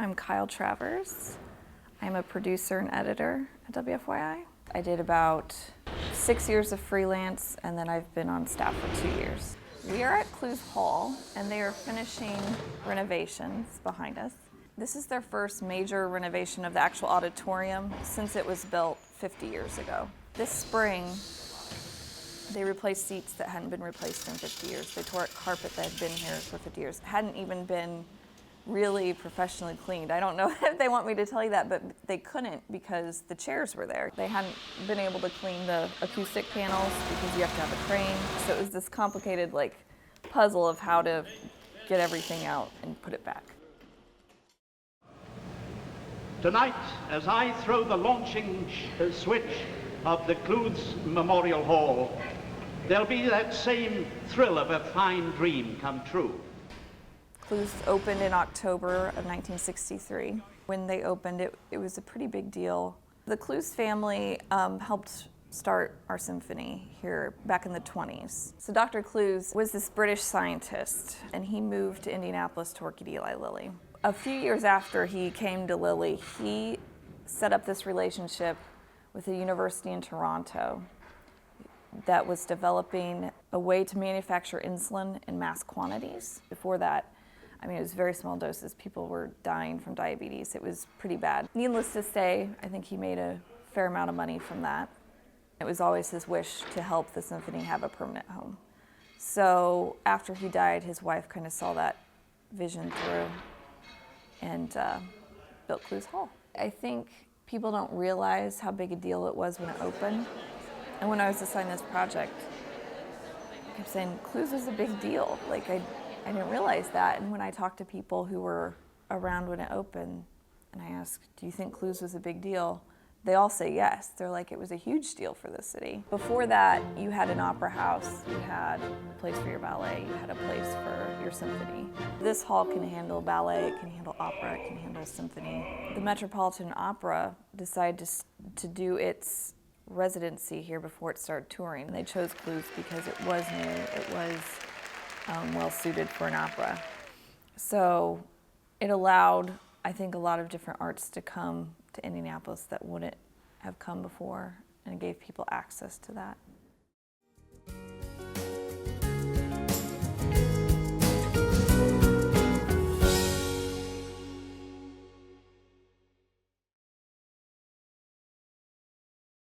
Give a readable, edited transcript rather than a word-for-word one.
I'm Kyle Travers. I'm a producer and editor at WFYI. I did about 6 years of freelance, and then I've been on staff for 2 years. We are at Clowes Hall, and they are finishing renovations behind us. This is their first major renovation of the actual auditorium since it was built 50 years ago. This spring, they replaced seats that hadn't been replaced in 50 years. They tore up carpet that had been here for 50 years. It hadn't even been really professionally cleaned. I don't know if they want me to tell you that, but they couldn't because the chairs were there. They hadn't been able to clean the acoustic panels because you have to have a crane. So it was this complicated puzzle of how to get everything out and put it back. Tonight, as I throw the launching switch of the Clowes Memorial Hall, there'll be that same thrill of a fine dream come true. Clowes opened in October of 1963. When they opened, it was a pretty big deal. The Clowes family helped start our symphony here back in the 20s. So Dr. Clowes was this British scientist, and he moved to Indianapolis to work at Eli Lilly. A few years after he came to Lilly, he set up this relationship with a university in Toronto that was developing a way to manufacture insulin in mass quantities. Before that, it was very small doses. People were dying from diabetes. It was pretty bad. Needless to say, I think he made a fair amount of money from that. It was always his wish to help the symphony have a permanent home. So after he died, his wife kind of saw that vision through and built Clowes Hall. I think people don't realize how big a deal it was when it opened. And when I was assigned this project, I kept saying, Clowes was a big deal. I didn't realize that. And when I talked to people who were around when it opened, and I asked, do you think Clowes was a big deal? They all say yes. They're like, it was a huge deal for the city. Before that, you had an opera house, you had a place for your ballet, you had a place for your symphony. This hall can handle ballet, it can handle opera, it can handle symphony. The Metropolitan Opera decided to do its residency here before it started touring. They chose Clowes because it was new, it was well suited for an opera. So it allowed, I think, a lot of different arts to come to Indianapolis that wouldn't have come before, and it gave people access to that.